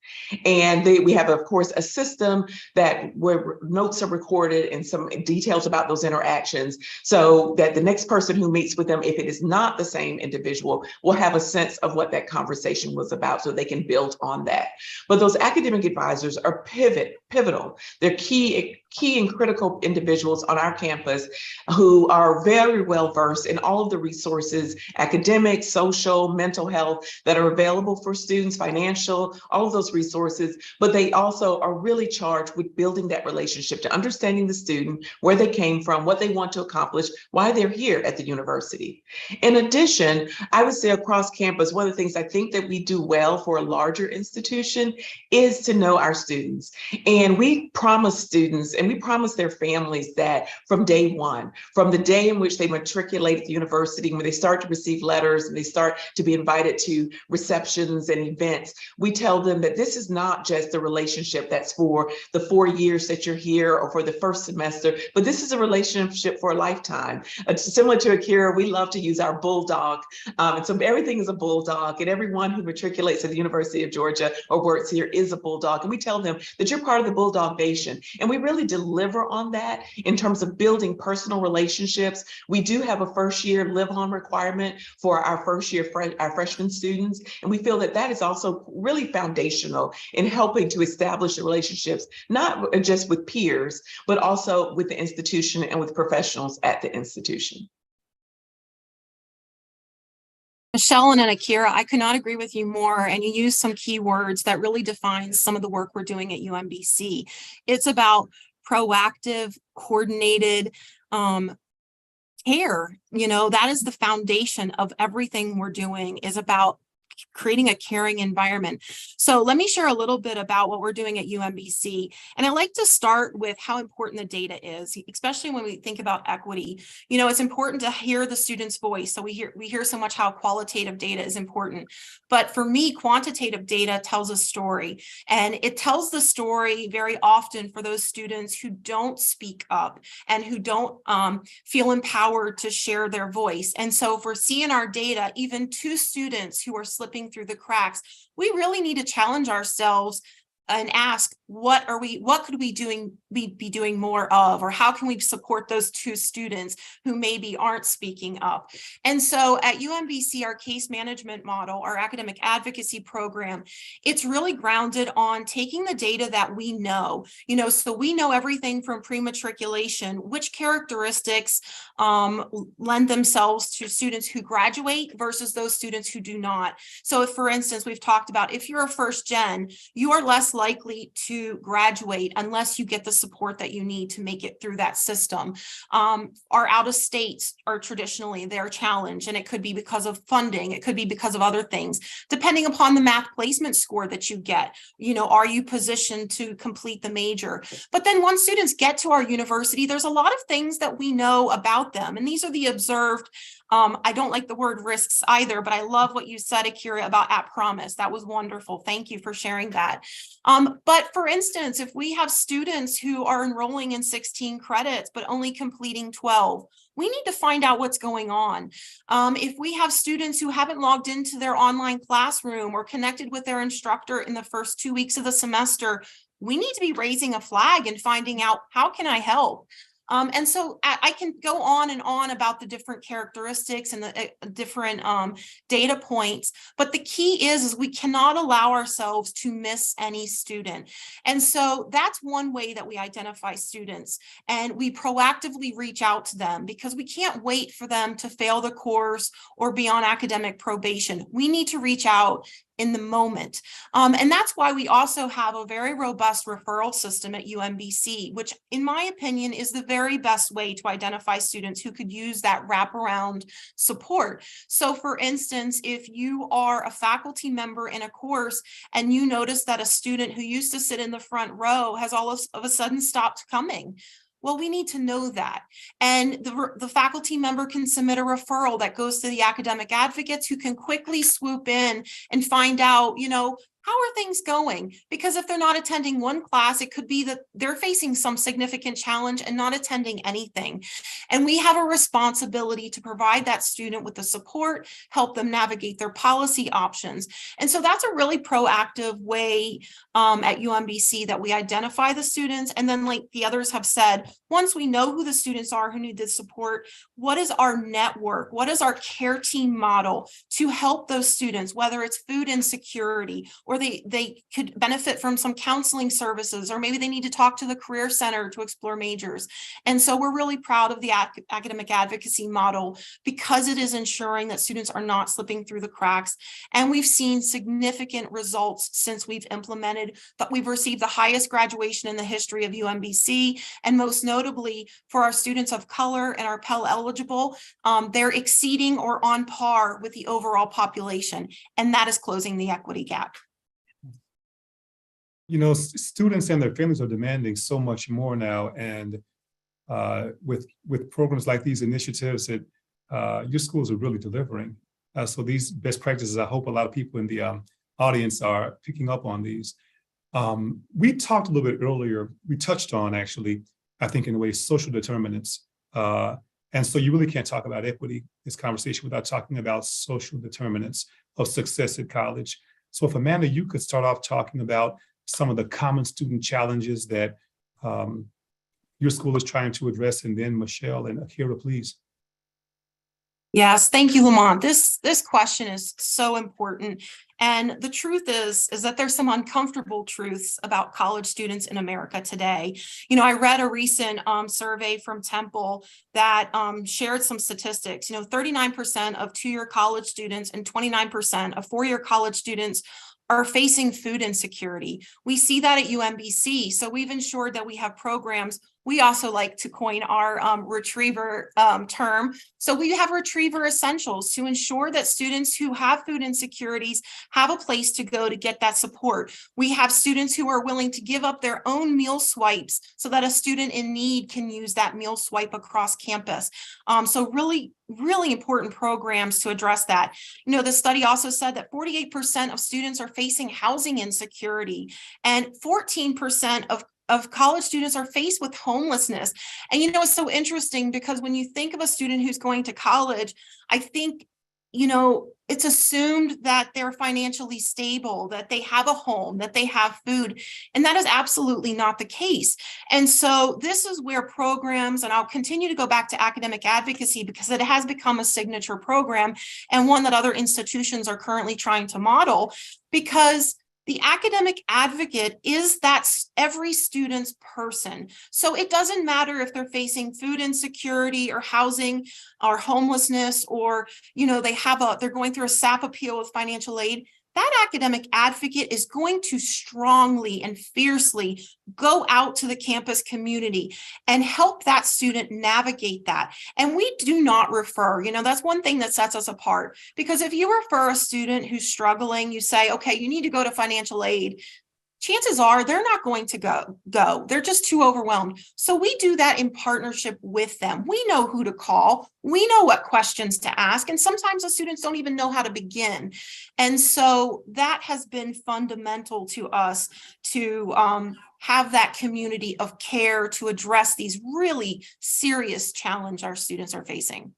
And we have, of course, a system where notes are recorded and some details about those interactions, so that the next person who meets with them, if it is not the same individual, will have a sense of what that conversation was about, so they can build on that. But those academic advisors are pivotal. They're key and critical individuals on our campus who are very well versed in all of the resources, academic, social, mental health, that are available for students, financial, all of those resources, but they also are really charged with building that relationship, to understanding the student, where they came from, what they want to accomplish, why they're here at the university. In addition, I would say across campus, one of the things I think that we do well for a larger institution is to know our students. And we promise students and we promise their families that from day one, from the day in which they matriculate at the university, when they start to receive letters and they start to be invited to receptions and events, we tell them that this is not just a relationship that's for the 4 years that you're here or for the first semester, but this is a relationship for a lifetime. Similar to Akira, we love to use our bulldog. And so everything is a bulldog, and everyone who matriculates at the University of Georgia or works here is a bulldog. And we tell them that you're part of the Bulldog Nation. And we really deliver on that in terms of building personal relationships. We do have a first year live-on requirement for our first year, our freshman students. And we feel that that is also really foundational in helping to establish the relationships, not just with peers, but also with the institution and with professionals at the institution. Michelle and Akira, I could not agree with you more. And you use some key words that really define some of the work we're doing at UMBC. It's about proactive, coordinated care. That is the foundation of everything we're doing, is about creating a caring environment. So let me share a little bit about what we're doing at UMBC. And I like to start with how important the data is, especially when we think about equity. It's important to hear the student's voice. So we hear so much how qualitative data is important. But for me, quantitative data tells a story. And it tells the story very often for those students who don't speak up and who don't feel empowered to share their voice. And so if we're seeing our data, even 2 students who are slipping through the cracks, we really need to challenge ourselves and ask, what could we be doing more of, or how can we support those two students who maybe aren't speaking up? And so at UMBC, our case management model, our academic advocacy program, it's really grounded on taking the data that we know, so we know everything from pre-matriculation, which characteristics lend themselves to students who graduate versus those students who do not. So if, for instance, we've talked about, if you're a first gen, you are less likely to graduate unless you get the support that you need to make it through that system. Our out of states are traditionally their challenge, and it could be because of funding, it could be because of other things, depending upon the math placement score that you get. Are you positioned to complete the major? But then once students get to our university, there's a lot of things that we know about them, and these are the observed. I don't like the word risks either, but I love what you said, Akira, about at promise. That was wonderful. Thank you for sharing that. But for instance, if we have students who are enrolling in 16 credits, but only completing 12, we need to find out what's going on. If we have students who haven't logged into their online classroom or connected with their instructor in the first 2 weeks of the semester, we need to be raising a flag and finding out, how can I help? And so I can go on and on about the different characteristics and the different data points, but the key is we cannot allow ourselves to miss any student. And so that's one way that we identify students, and we proactively reach out to them, because we can't wait for them to fail the course or be on academic probation. We need to reach out in the moment. And that's why we also have a very robust referral system at UMBC, which in my opinion is the very best way to identify students who could use that wraparound support. So for instance, if you are a faculty member in a course and you notice that a student who used to sit in the front row has all of a sudden stopped coming, well, we need to know that. And the faculty member can submit a referral that goes to the academic advocates, who can quickly swoop in and find out, how are things going? Because if they're not attending one class, it could be that they're facing some significant challenge and not attending anything. And we have a responsibility to provide that student with the support, help them navigate their policy options. And so that's a really proactive way at UMBC that we identify the students. And then, like the others have said, once we know who the students are who need the support, what is our network? What is our care team model to help those students, whether it's food insecurity, or they could benefit from some counseling services, or maybe they need to talk to the Career Center to explore majors. And so we're really proud of the academic advocacy model, because it is ensuring that students are not slipping through the cracks. And we've seen significant results since we've implemented, but we've received the highest graduation in the history of UMBC. And most notably for our students of color and our Pell eligible, they're exceeding or on par with the overall population. And that is closing the equity gap. Students and their families are demanding so much more now, and with programs like these initiatives that your schools are really delivering. So these best practices, I hope a lot of people in the audience are picking up on these. We talked a little bit earlier, we touched on, actually, I think in a way, social determinants. And so you really can't talk about equity, this conversation, without talking about social determinants of success at college. So if Amanda, you could start off talking about some of the common student challenges that your school is trying to address, and then Michelle and Akira, please. Yes, thank you, Lamont. This question is so important. And the truth is that there's some uncomfortable truths about college students in America today. I read a recent survey from Temple that shared some statistics. 39% of two-year college students and 29% of four-year college students are facing food insecurity. We see that at UMBC. So we've ensured that we have programs. We also like to coin our retriever term. So we have retriever essentials to ensure that students who have food insecurities have a place to go to get that support. We have students who are willing to give up their own meal swipes so that a student in need can use that meal swipe across campus. So really important programs to address that. The study also said that 48% of students are facing housing insecurity, and 14% of college students are faced with homelessness. And it's so interesting, because when you think of a student who's going to college, I think it's assumed that they're financially stable, that they have a home, that they have food, and that is absolutely not the case. And so this is where programs, and I'll continue to go back to academic advocacy because it has become a signature program and one that other institutions are currently trying to model, because the academic advocate is that every student's person. So it doesn't matter if they're facing food insecurity or housing or homelessness, or, they're going through a SAP appeal with financial aid. That academic advocate is going to strongly and fiercely go out to the campus community and help that student navigate that. And we do not refer, that's one thing that sets us apart, because if you refer a student who's struggling, you say, okay, you need to go to financial aid. Chances are they're not going to go. They're just too overwhelmed. So we do that in partnership with them. We know who to call. We know what questions to ask. And sometimes the students don't even know how to begin. And so that has been fundamental to us to have that community of care to address these really serious challenges our students are facing.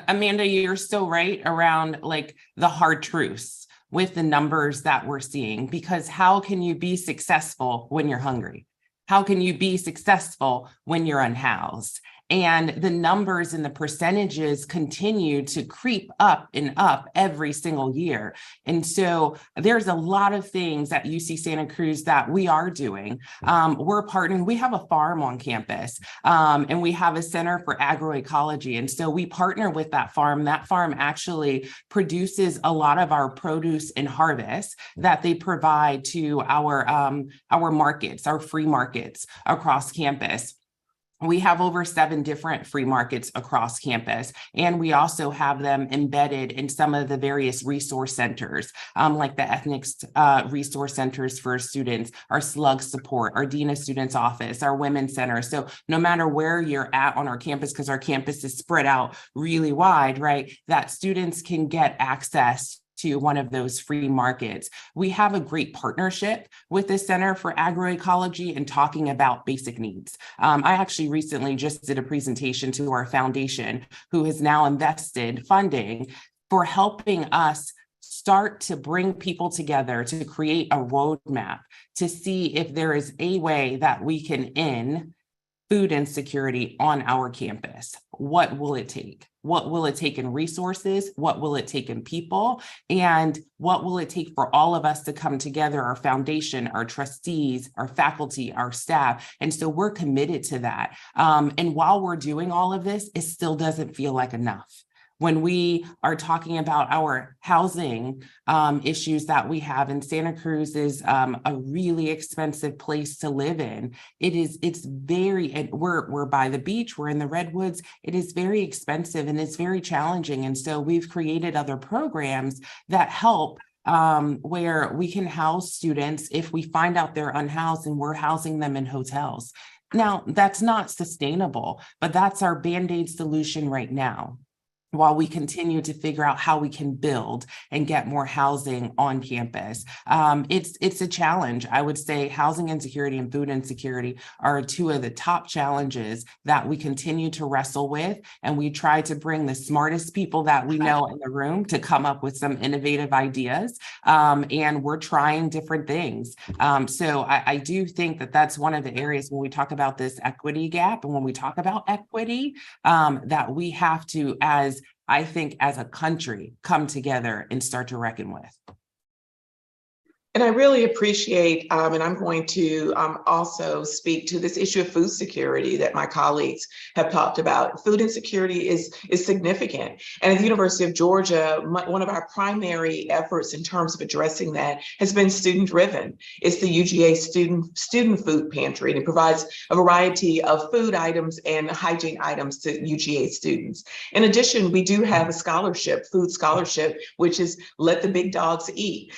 Amanda, you're still right around like the hard truths with the numbers that we're seeing, because how can you be successful when you're hungry? How can you be successful when you're unhoused? And the numbers and the percentages continue to creep up and up every single year. And so there's a lot of things at UC Santa Cruz that we are doing. We're partnering, we have a farm on campus, and we have a center for agroecology. And so we partner with that farm. That farm actually produces a lot of our produce and harvest that they provide to our markets, our free markets across campus. We have over 7 different free markets across campus, and we also have them embedded in some of the various resource centers, like the ethnics resource centers for students, our slug support, our Dean of Students office, our women's center. So no matter where you're at on our campus, because our campus is spread out really wide, right, that students can get access to one of those free markets. We have a great partnership with the Center for Agroecology and talking about basic needs. I actually recently just did a presentation to our foundation, who has now invested funding for helping us start to bring people together to create a roadmap to see if there is a way that we can end food insecurity on our campus. What will it take? What will it take in resources? What will it take in people? And what will it take for all of us to come together, our foundation, our trustees, our faculty, our staff? And so we're committed to that. And while we're doing all of this, it still doesn't feel like enough. When we are talking about our housing issues that we have, and Santa Cruz is a really expensive place to live in. It's very, and we're by the beach, we're in the redwoods. It is very expensive and it's very challenging. And so we've created other programs that help where we can house students if we find out they're unhoused, and we're housing them in hotels. Now, that's not sustainable, but that's our Band-Aid solution right now, while we continue to figure out how we can build and get more housing on campus. It's a challenge. I would say housing insecurity and food insecurity are 2 of the top challenges that we continue to wrestle with. And we try to bring the smartest people that we know in the room to come up with some innovative ideas. And we're trying different things. So I do think that that's one of the areas when we talk about this equity gap, and when we talk about equity, that we have to, I think, as a country, come together and start to reckon with. And I really appreciate, and I'm going to also speak to this issue of food security that my colleagues have talked about. Food insecurity is significant. And at the University of Georgia, one of our primary efforts in terms of addressing that has been student-driven. It's the UGA student food pantry, and it provides a variety of food items and hygiene items to UGA students. In addition, we do have a scholarship, food scholarship, which is Let the Big Dogs Eat,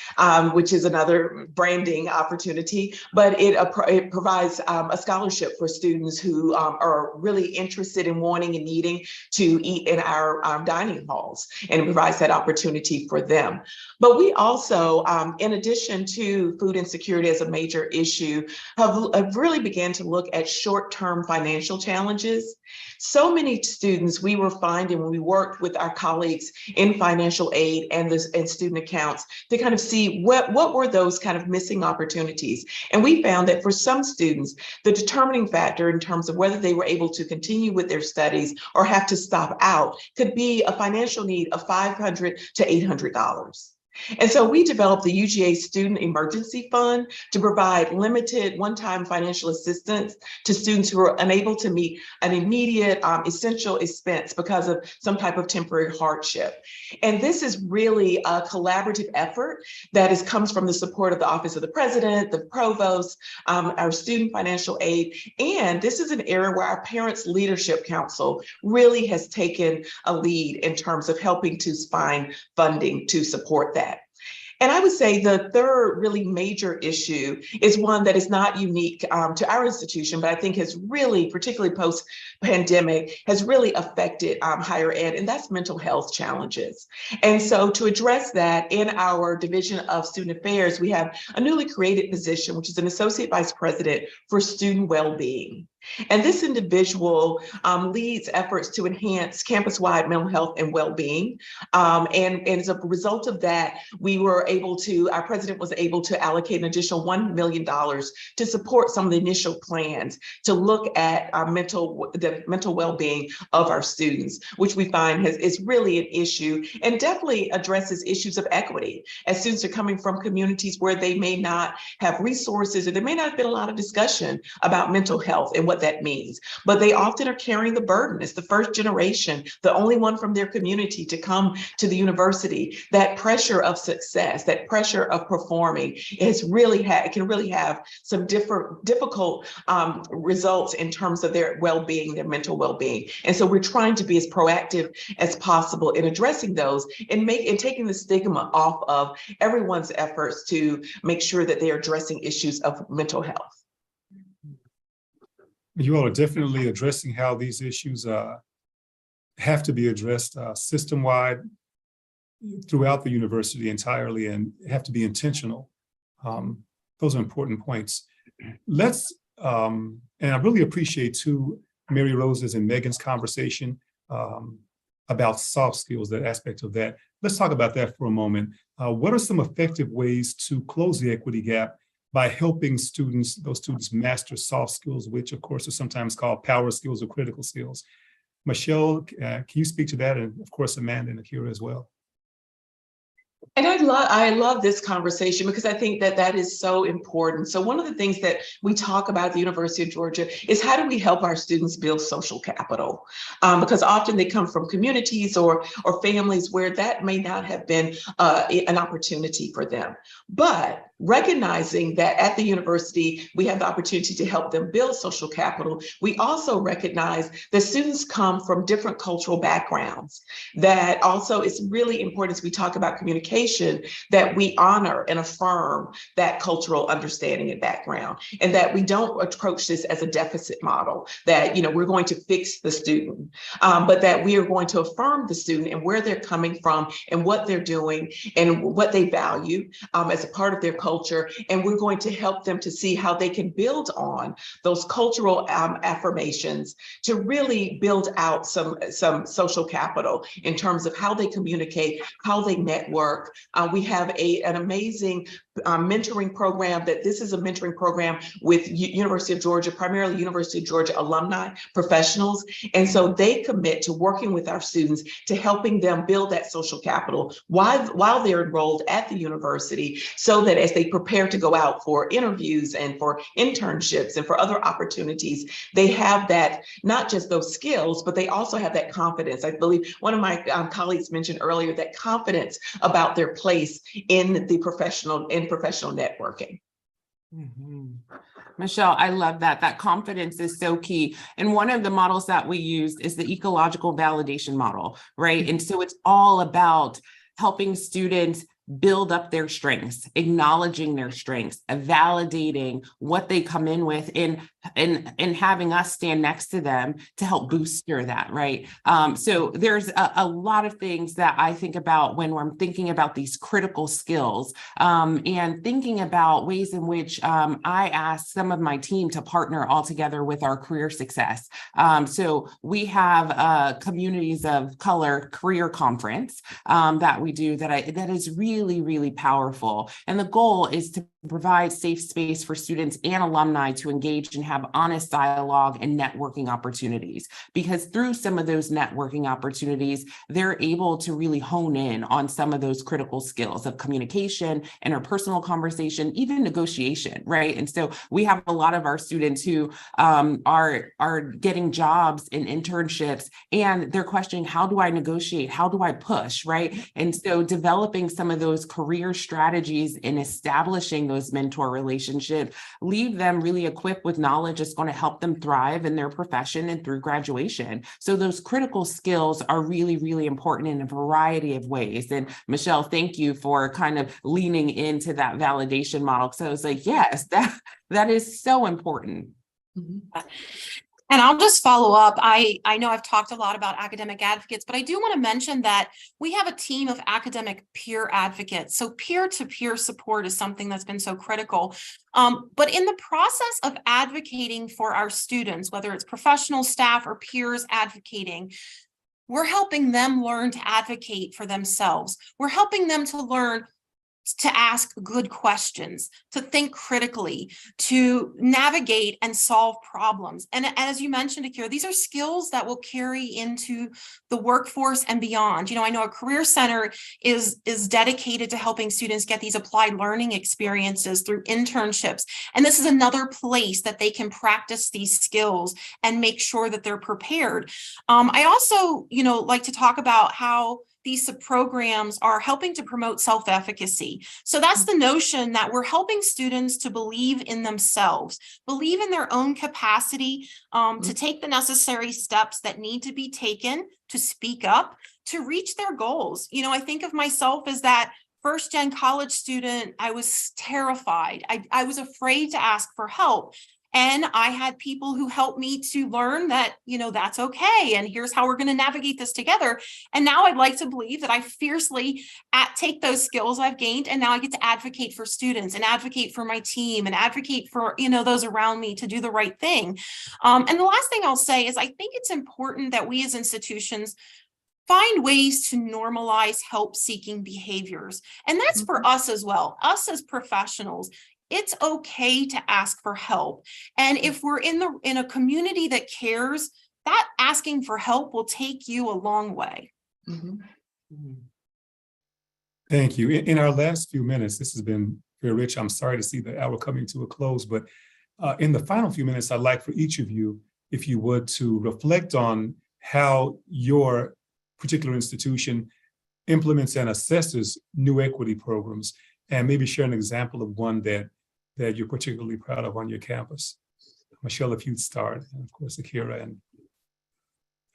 which is another another branding opportunity, but it provides a scholarship for students who are really interested in wanting and needing to eat in our dining halls, and it provides that opportunity for them. But we also, in addition to food insecurity as a major issue, have really began to look at short-term financial challenges. So many students we were finding when we worked with our colleagues in financial aid and student accounts to kind of see what were those kind of missing opportunities. And we found that for some students, the determining factor in terms of whether they were able to continue with their studies or have to stop out could be a financial need of $500 to $800. And so we developed the UGA Student Emergency Fund to provide limited one-time financial assistance to students who are unable to meet an immediate essential expense because of some type of temporary hardship. And this is really a collaborative effort that comes from the support of the Office of the President, the Provost, our Student Financial Aid. And this is an area where our Parents Leadership Council really has taken a lead in terms of helping to find funding to support that. And I would say the third really major issue is one that is not unique to our institution, but I think has really, particularly post-pandemic, has really affected higher ed, and that's mental health challenges. And so to address that, in our Division of Student Affairs, we have a newly created position, which is an Associate Vice President for Student Wellbeing. And this individual leads efforts to enhance campus-wide mental health and well-being. And as a result of that, our president was able to allocate an additional $1 million to support some of the initial plans to look at the mental well-being of our students, which we find is really an issue and definitely addresses issues of equity, as students are coming from communities where they may not have resources, or there may not have been a lot of discussion about mental health and what that means, but they often are carrying the burden. It's the first generation, the only one from their community to come to the university. That pressure of success, that pressure of performing can really have some difficult results in terms of their well-being, their mental well-being. And so we're trying to be as proactive as possible in addressing those and taking the stigma off of everyone's efforts to make sure that they are addressing issues of mental health. You all are definitely addressing how these issues have to be addressed system-wide throughout the university entirely, and have to be intentional. Those are important points. And I really appreciate too, Mary Rose's and Megan's conversation about soft skills, that aspect of that. Let's talk about that for a moment. What are some effective ways to close the equity gap by helping those students master soft skills, which of course are sometimes called power skills or critical skills? Michelle, can you speak to that? And of course, Amanda and Akira as well. And I love this conversation because I think that is so important. So one of the things that we talk about at the University of Georgia is how do we help our students build social capital? Because often they come from communities or families where that may not have been an opportunity for them. But recognizing that at the university, we have the opportunity to help them build social capital, we also recognize that students come from different cultural backgrounds. That also is really important as we talk about communication, that we honor and affirm that cultural understanding and background, and that we don't approach this as a deficit model, that we're going to fix the student, but that we are going to affirm the student and where they're coming from and what they're doing and what they value as a part of their culture, and we're going to help them to see how they can build on those cultural affirmations to really build out some social capital in terms of how they communicate, how they network. We have an amazing mentoring program. This is a mentoring program with University of Georgia, primarily University of Georgia alumni professionals, and so they commit to working with our students to helping them build that social capital while they're enrolled at the university, so that as they prepare to go out for interviews and for internships and for other opportunities, they have that, not just those skills, but they also have that confidence. I believe one of my colleagues mentioned earlier that confidence about their place in professional networking. Mm-hmm. Michelle, I love that. That confidence is so key. And one of the models that we used is the ecological validation model, right? And so it's all about helping students build up their strengths, acknowledging their strengths, validating what they come in with, and having us stand next to them to help booster that, right? So there's a lot of things that I think about when I'm thinking about these critical skills, and thinking about ways in which I ask some of my team to partner all together with our career success. So we have Communities of Color Career Conference that we do that is really, really powerful. And the goal is to provide safe space for students and alumni to engage and have honest dialogue and networking opportunities. Because through some of those networking opportunities, they're able to really hone in on some of those critical skills of communication, interpersonal conversation, even negotiation, right? And so we have a lot of our students who are getting jobs and internships, and they're questioning, how do I negotiate? How do I push, right? And so developing some of those career strategies and establishing those mentor relationships leave them really equipped with knowledge that's going to help them thrive in their profession and through graduation. So those critical skills are really, really important in a variety of ways. And Michelle, thank you for kind of leaning into that validation model. So I was like, yes, that is so important. Mm-hmm. And I'll just follow up. I know I've talked a lot about academic advocates, but I do want to mention that we have a team of academic peer advocates. So peer-to-peer support is something that's been so critical. But in the process of advocating for our students, whether it's professional staff or peers advocating, we're helping them learn to advocate for themselves. We're helping them to learn to ask good questions, to think critically, to navigate and solve problems. And as you mentioned, Akira, these are skills that will carry into the workforce and beyond. You know, I know a career center is dedicated to helping students get these applied learning experiences through internships. And this is another place that they can practice these skills and make sure that they're prepared. I also, like to talk about how these programs are helping to promote self-efficacy. So that's the notion that we're helping students to believe in themselves, believe in their own capacity to take the necessary steps that need to be taken to speak up, to reach their goals. I think of myself as that first-gen college student. I was terrified. I was afraid to ask for help. And I had people who helped me to learn that, that's okay. And here's how we're going to navigate this together. And now I'd like to believe that I fiercely take those skills I've gained. And now I get to advocate for students and advocate for my team and advocate for, those around me to do the right thing. And the last thing I'll say is I think it's important that we as institutions find ways to normalize help-seeking behaviors. And that's for us as well, us as professionals. It's okay to ask for help. And if we're in a community that cares, that asking for help will take you a long way. Mm-hmm. Thank you. In our last few minutes, this has been very rich. I'm sorry to see the hour coming to a close, but in the final few minutes, I'd like for each of you, if you would, to reflect on how your particular institution implements and assesses new equity programs, and maybe share an example of one that you're particularly proud of on your campus. Michelle, if you'd start, and of course, Akira and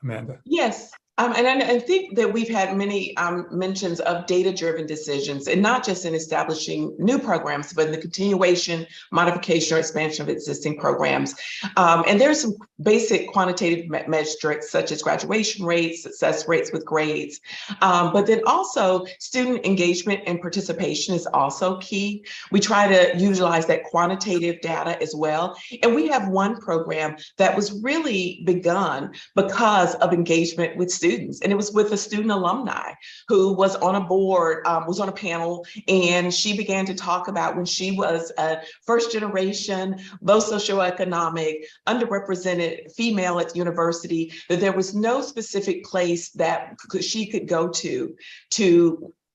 Amanda. Yes. And I think that we've had many mentions of data-driven decisions, and not just in establishing new programs, but in the continuation, modification, or expansion of existing programs. And there's some basic quantitative metrics such as graduation rates, success rates with grades, but then also student engagement and participation is also key. We try to utilize that quantitative data as well. And we have one program that was really begun because of engagement with students. And it was with a student alumni who was on a board, was on a panel, and she began to talk about when she was a first generation, low socioeconomic, underrepresented female at university, that there was no specific place that she could go to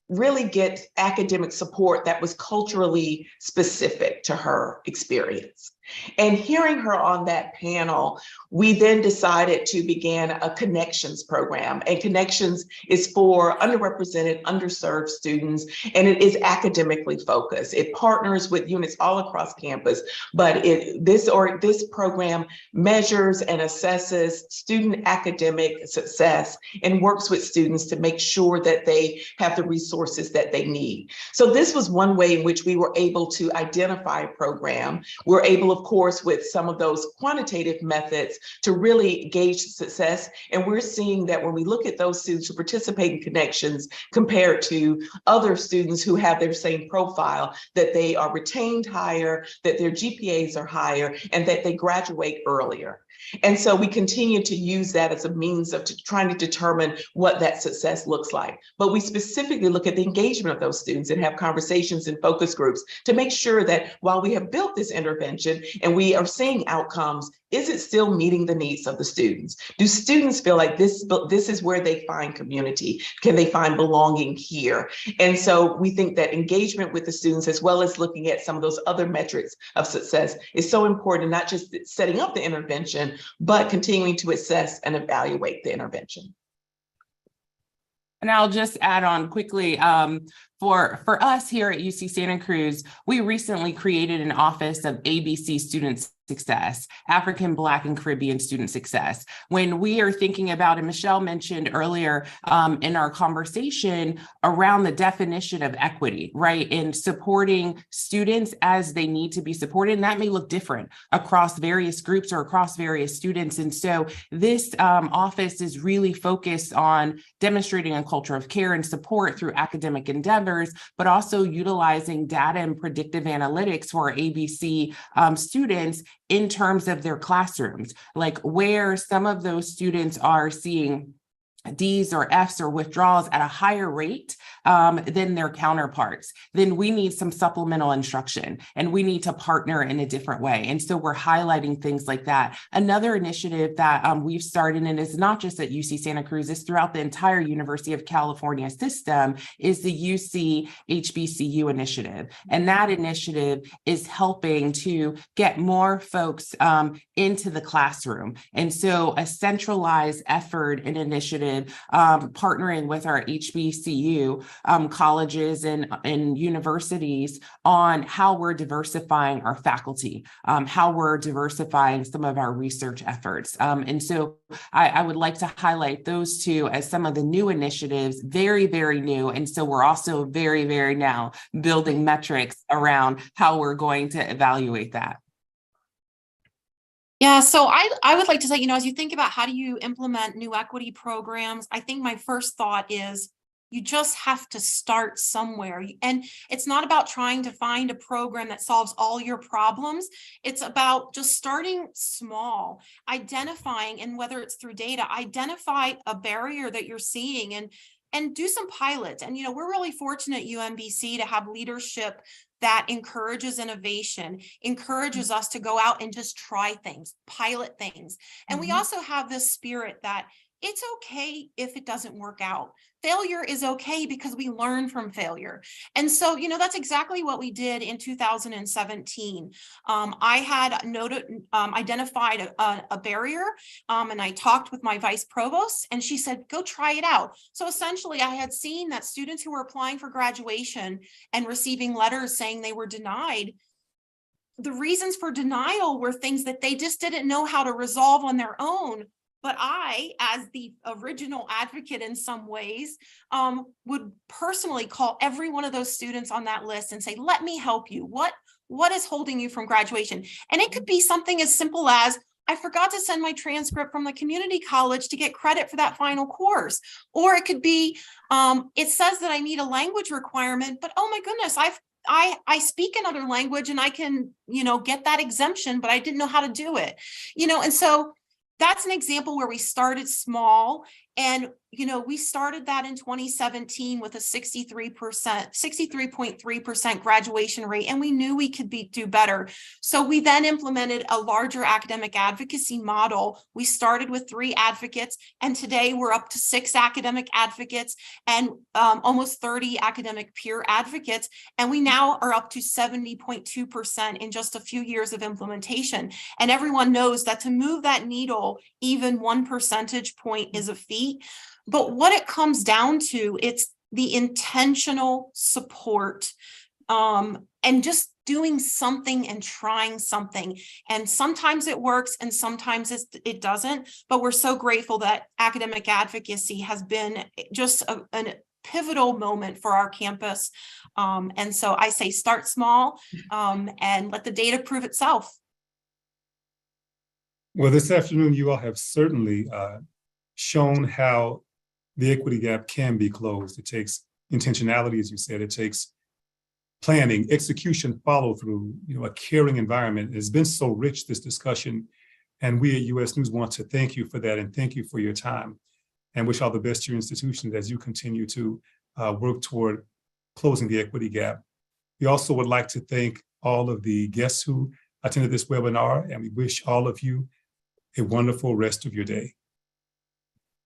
really get academic support that was culturally specific to her experience. And hearing her on that panel, we then decided to begin a Connections program. And Connections is for underrepresented, underserved students, and it is academically focused. It partners with units all across campus, but this program measures and assesses student academic success and works with students to make sure that they have the resources resources that they need. So this was one way in which we were able to identify a program. We're able, of course, with some of those quantitative methods to really gauge success. And we're seeing that when we look at those students who participate in connections compared to other students who have their same profile, that they are retained higher, that their GPAs are higher, and that they graduate earlier. And so we continue to use that as a means of trying to determine what that success looks like. But we specifically look at the engagement of those students and have conversations in focus groups to make sure that while we have built this intervention and we are seeing outcomes, is it still meeting the needs of the students? Do students feel like this is where they find community? Can they find belonging here? And so we think that engagement with the students, as well as looking at some of those other metrics of success, is so important, not just setting up the intervention, but continuing to assess and evaluate the intervention. And I'll just add on quickly, for us here at UC Santa Cruz, we recently created an office of ABC student success, African, Black, and Caribbean student success. When we are thinking about, and Michelle mentioned earlier in our conversation around the definition of equity, right? In supporting students as they need to be supported, and that may look different across various groups or across various students. And so this office is really focused on demonstrating a culture of care and support through academic endeavors, but also utilizing data and predictive analytics for our ABC students in terms of their classrooms, like where some of those students are seeing D's or F's or withdrawals at a higher rate than their counterparts, then we need some supplemental instruction and we need to partner in a different way. And so we're highlighting things like that. Another initiative that we've started, and is not just at UC Santa Cruz, is throughout the entire University of California system, is the UC HBCU initiative. And that initiative is helping to get more folks into the classroom. And so a centralized effort and initiative partnering with our HBCU colleges and universities on how we're diversifying our faculty, how we're diversifying some of our research efforts. And so I would like to highlight those two as some of the new initiatives, very, very new. And so we're also very, very now building metrics around how we're going to evaluate that. Yeah, so I would like to say, as you think about how do you implement new equity programs, I think my first thought is you just have to start somewhere. And it's not about trying to find a program that solves all your problems. It's about just starting small, identifying, and whether it's through data, identify a barrier that you're seeing and do some pilots. And, we're really fortunate at UMBC to have leadership that encourages innovation, encourages us to go out and just try things, pilot things. And we also have this spirit that it's okay if it doesn't work out. Failure is okay because we learn from failure. And so, that's exactly what we did in 2017. I had identified a barrier, and I talked with my vice provost, and she said, go try it out. So essentially, I had seen that students who were applying for graduation and receiving letters saying they were denied, the reasons for denial were things that they just didn't know how to resolve on their own. But I, as the original advocate in some ways, would personally call every one of those students on that list and say, let me help you. What is holding you from graduation? And it could be something as simple as, I forgot to send my transcript from the community college to get credit for that final course. Or it could be, it says that I need a language requirement, but oh my goodness, I speak another language and I can, get that exemption, but I didn't know how to do it. And so that's an example where we started small. And, we started that in 2017 with a 63.3% graduation rate, and we knew we could do better. So we then implemented a larger academic advocacy model. We started with 3 advocates, and today we're up to 6 academic advocates and almost 30 academic peer advocates. And we now are up to 70.2% in just a few years of implementation. And everyone knows that to move that needle, even 1 percentage point is a feat. But what it comes down to, it's the intentional support and just doing something and trying something. And sometimes it works and sometimes it doesn't. But we're so grateful that academic advocacy has been just pivotal moment for our campus. And so I say start small and let the data prove itself. Well, this afternoon, you all have certainly shown how the equity gap can be closed. It takes intentionality, as you said. It takes planning, execution, follow through, a caring environment. It's been so rich, this discussion. And we at US News want to thank you for that and thank you for your time and wish all the best to your institutions as you continue to work toward closing the equity gap. We also would like to thank all of the guests who attended this webinar, and we wish all of you a wonderful rest of your day.